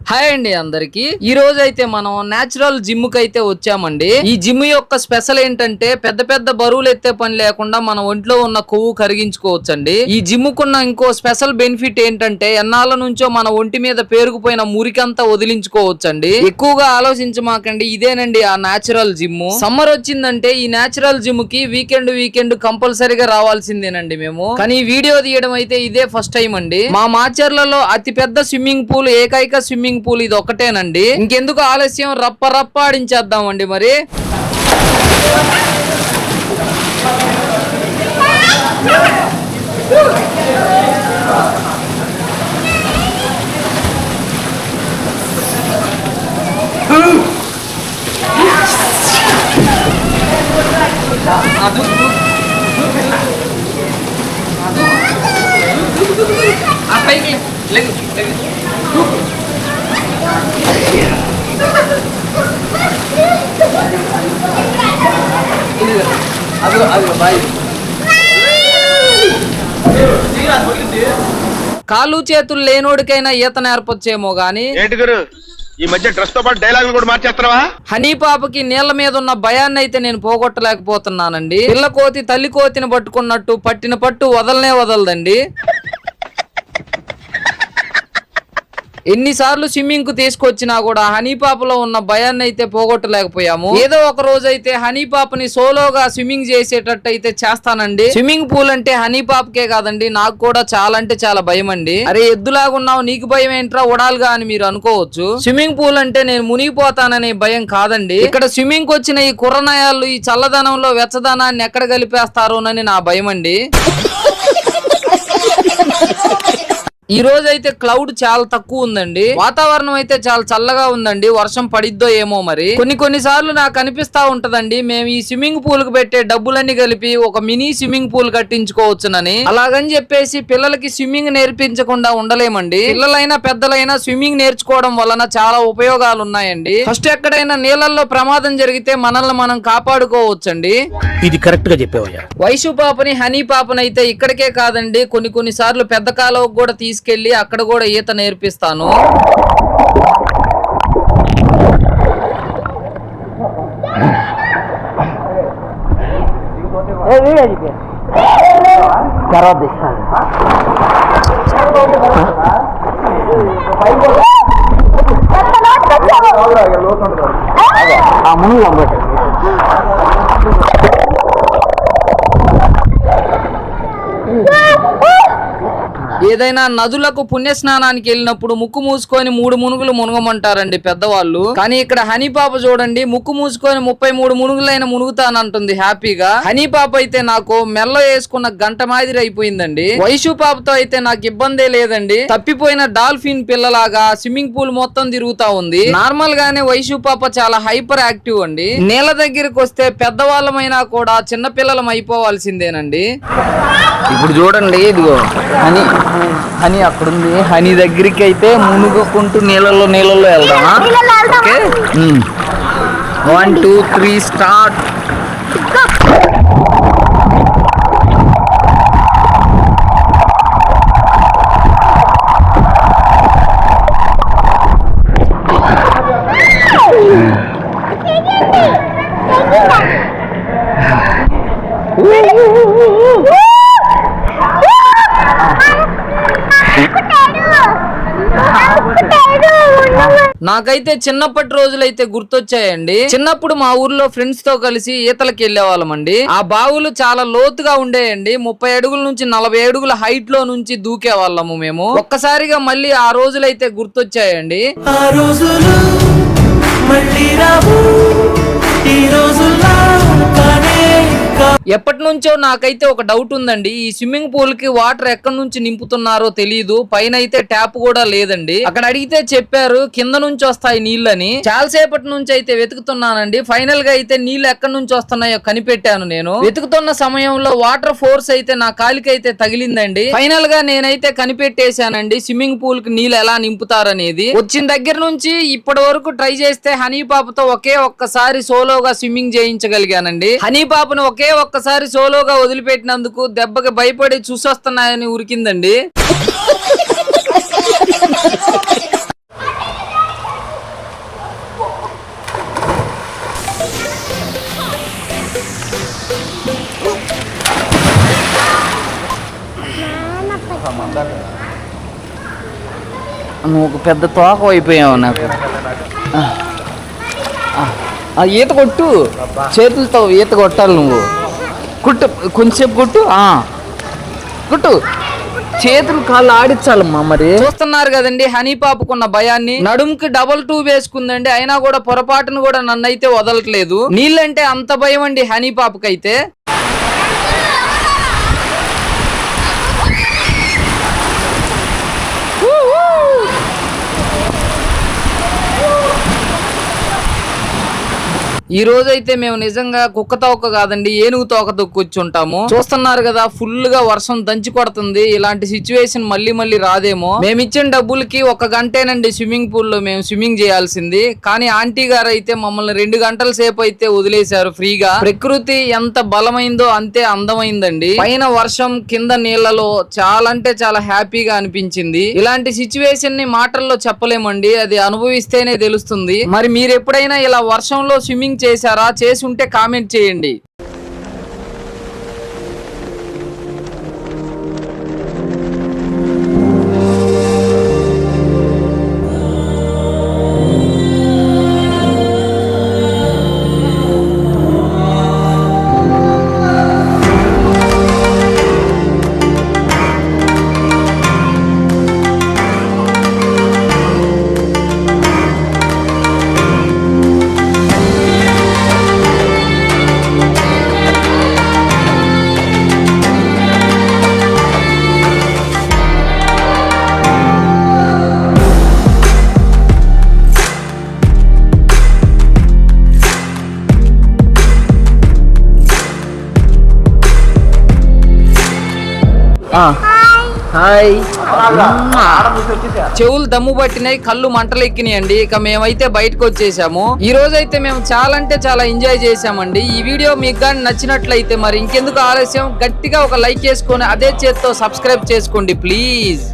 Hi అండి అందరికి. ఈ రోజు అయితే మనం నేచురల్ జిమ్ కి అయితే వచ్చామండి. ఈ జిమ్ యొక్క స్పెషల్ ఏంటంటే పెద్ద పెద్ద బరువులు ఎత్తే పని లేకుండా మన ఒంట్లో ఉన్న కొవ్వు కరిగించుకోవచ్చండి. ఈ జిమ్ కున్న ఇంకో స్పెషల్ బెనిఫిట్ ఏంటంటే ఎన్నాళ్ళ నుంచో మన ఒంటి మీద పేరుకుపోయిన మురికంతా వదిలించుకోవచ్చండి. ఎక్కువగా ఆలోచించమాకండి, ఇదేనండి ఆ నేచురల్ జిమ్. సమ్మర్ వచ్చిందంటే ఈ నేచురల్ జిమ్ కి వీకెండ్ కంపల్సరీగా రావాల్సిందేనండి మేము. కానీ వీడియో తీయడం అయితే ఇదే ఫస్ట్ టైం అండి. మా మాచర్లలో అతి పెద్ద స్విమ్మింగ్ పూల్, ఏకైక స్విమ్మింగ్ పూల్ ఇది ఒకటేనండి. ఇంకెందుకు ఆలస్యం, రప్ప ఆడించేద్దామండి మరి. కాళ్ళు చేతులు లేనోడికైనా ఈత నేర్పొచ్చేమో గాని ఈ మధ్య డ్రెస్ తో పాటు డైలాగులు కూడా మార్చేస్తావా? హనీ పాపకి నీళ్ల మీద ఉన్న భయాన్ని అయితే నేను పోగొట్టలేకపోతున్నానండి. పిల్ల కోతి తల్లి కోతిని పట్టుకున్నట్టు పట్టిన పట్టు వదలనే వదలదండి. ఎన్నిసార్లు స్విమ్మింగ్ కు తీసుకొచ్చినా కూడా హనీ పాపలో ఉన్న భయాన్ని అయితే పోగొట్టలేకపోయాము. ఏదో ఒక రోజు అయితే హనీ పాపని సోలోగా స్విమ్మింగ్ చేసేటట్టు అయితే చేస్తానండి. స్విమ్మింగ్ పూల్ అంటే హనీ పాపకే కాదండి, నాకు కూడా చాలా అంటే చాలా భయం అండి. అరే ఎద్దులాగున్నావు, నీకు భయం ఏంట్రా ఉడాలుగా అని మీరు అనుకోవచ్చు. స్విమ్మింగ్ పూల్ అంటే నేను మునిగిపోతాననే భయం కాదండి. ఇక్కడ స్విమ్మింగ్ కు వచ్చిన ఈ కుర్రనయాళ్ళు ఈ చల్లదనంలో వెచ్చదనాన్ని ఎక్కడ కలిపేస్తారోనని నా భయం అండి. ఈ రోజు అయితే క్లౌడ్ చాలా తక్కువ ఉందండి. వాతావరణం అయితే చాలా చల్లగా ఉందండి. వర్షం పడిద్దో ఏమో మరి. కొన్ని సార్లు నాకు అనిపిస్తా ఉంటదండి, మేము ఈ స్విమ్మింగ్ పూల్ కు పెట్టే డబ్బులన్నీ కలిపి ఒక మినీ స్విమ్మింగ్ పూల్ కట్టించుకోవచ్చునని. అలాగని చెప్పేసి పిల్లలకి స్విమ్మింగ్ నేర్పించకుండా ఉండలేమండి. పిల్లలైనా పెద్దలైనా స్విమ్మింగ్ నేర్చుకోవడం వలన చాలా ఉపయోగాలు ఉన్నాయండి. ఫస్ట్ ఎక్కడైనా నీళ్ళల్లో ప్రమాదం జరిగితే మనల్ని మనం కాపాడుకోవచ్చండి. ఇది కరెక్ట్ గా చెప్పావయ్యా. వైషు పాపని హనీ పాపని అయితే ఇక్కడికే కాదండి, కొన్ని సార్లు పెద్ద కాలువకు కూడా తీసుకెళ్లి అక్కడ కూడా ఈత నేర్పిస్తాను. ఏదైనా నదులకు పుణ్యస్నానానికి వెళ్ళినప్పుడు ముక్కు మూసుకొని 3 మునుగులు మునగమంటారండి పెద్దవాళ్ళు. కానీ ఇక్కడ హనీ పాప చూడండి, ముక్కు మూసుకొని 33 మునుగులైన మునుగుతానంటుంది హ్యాపీగా. హనీ పాప అయితే నాకు మెల్ల వేసుకున్న గంట మాదిరి అయిపోయిందండి. వైషు పాపతో అయితే నాకు ఇబ్బందే లేదండి. తప్పిపోయిన డాల్ఫిన్ పిల్లలాగా స్విమ్మింగ్ పూల్ మొత్తం తిరుగుతా ఉంది. నార్మల్ గానే వైషు పాప చాలా హైపర్ యాక్టివ్ అండి. నీళ్ళ దగ్గరికి వస్తే పెద్దవాళ్ళమైనా కూడా చిన్న పిల్లలం అయిపోవాల్సిందేనండి. ఇప్పుడు చూడండి, ఇదిగో హనీ అక్కడుంది. హనీ దగ్గరికి అయితే మునుగుకుంటూ నీళ్ళల్లో వెళ్దామా? Okay, 1 2 3 start. నాకైతే చిన్నప్పటి రోజులైతే గుర్తొచ్చాయండి. చిన్నప్పుడు మా ఊర్లో ఫ్రెండ్స్ తో కలిసి ఈతలకి వెళ్లే వాళ్ళమండి. ఆ బావులు చాలా లోతుగా ఉండేయండి. 30 అడుగుల నుంచి 40 అడుగుల హైట్ లో నుంచి దూకే వాళ్ళము మేము. ఒక్కసారిగా మళ్ళీ ఆ రోజులైతే గుర్తొచ్చాయండి. ఎప్పటి నుంచో నాకైతే ఒక డౌట్ ఉందండి. ఈ స్విమ్మింగ్ పూల్ కి వాటర్ ఎక్కడి నుంచి నింపుతున్నారో తెలియదు. పైన అయితే ట్యాప్ కూడా లేదండి. అక్కడ అడిగితే చెప్పారు కింద నుంచి వస్తాయి నీళ్ళని. చాలా సేపటి నుంచి అయితే వెతుకుతున్నానండి. ఫైనల్ గా అయితే నీళ్లు ఎక్కడి నుంచి వస్తున్నాయో కనిపెట్టాను నేను. వెతుకుతున్న సమయంలో వాటర్ ఫోర్స్ అయితే నా కాలికి అయితే తగిలిందండి. ఫైనల్ గా నేనైతే కనిపెట్టేశానండి స్విమ్మింగ్ పూల్ కి నీళ్ళు ఎలా నింపుతారనేది. వచ్చిన దగ్గర నుంచి ఇప్పటి వరకు ట్రై చేస్తే హనీ పాపతో ఒక్కసారి సోలోగా స్విమ్మింగ్ చేయించగలిగానండి. హనీ పాపను ఒక్కసారి సోలోగా వదిలిపెట్టినందుకు దెబ్బకి భయపడి చూసొస్తున్నాయని ఉరికిందండి. నువ్వు ఒక పెద్ద తోక అయిపోయావు నాకు. ఈత కొట్టు, చేతులతో ఈత కొట్టాలి నువ్వు. కుట్టు, కొంచెంసేపు కొట్టు, కుట్టు. చేతులు కాళ్ళు ఆడించాలమ్మా. మరి చూస్తున్నారు కదండి హనీ పాపకున్న భయాన్ని. నడుముకి డబల్ 2 వేసుకుందండి, అయినా కూడా పొరపాటును కూడా నన్ను అయితే వదలట్లేదు. నీళ్ళంటే అంత భయం అండి హనీ పాపకైతే. ఈ రోజైతే మేము నిజంగా కుక్క తోక కాదండి, ఏనుగు తోక తొక్కుచ్చుంటాము. చూస్తున్నారు కదా ఫుల్ గా వర్షం దంచి కొడుతుంది. ఇలాంటి సిచ్యువేషన్ మళ్ళీ మళ్ళీ రాదేమో. మేము ఇచ్చిన డబ్బులకి 1 గంటేనండి స్విమ్మింగ్ పూల్ లో మేము స్విమ్మింగ్ చేయాల్సింది. కానీ ఆంటీ గారు అయితే మమ్మల్ని 2 గంటల సేపు అయితే వదిలేశారు ఫ్రీగా. ప్రకృతి ఎంత బలమైందో అంతే అందమైందండి. పైన వర్షం, కింద నీళ్లలో చాలా అంటే చాలా హ్యాపీగా అనిపించింది. ఇలాంటి సిచ్యువేషన్ ని మాటల్లో చెప్పలేమండి, అది అనుభవిస్తేనే తెలుస్తుంది. మరి మీరు ఎప్పుడైనా ఇలా వర్షంలో స్విమ్మింగ్ చేశారా? చేసి ఉంటే కామెంట్ చేయండి. హాయ్. చెవులు దమ్ము పట్టినాయి, కళ్ళు మంటలెక్కినాయండి. ఇక మేమైతే బయటకు వచ్చేసాము. ఈ రోజైతే మేము చాలా అంటే చాలా ఎంజాయ్ చేసామండి. ఈ వీడియో మీకు కానీ నచ్చినట్లయితే మరి ఇంకెందుకు ఆలస్యం, గట్టిగా ఒక లైక్ చేసుకొని అదే చేత్తో సబ్స్క్రైబ్ చేసుకోండి ప్లీజ్.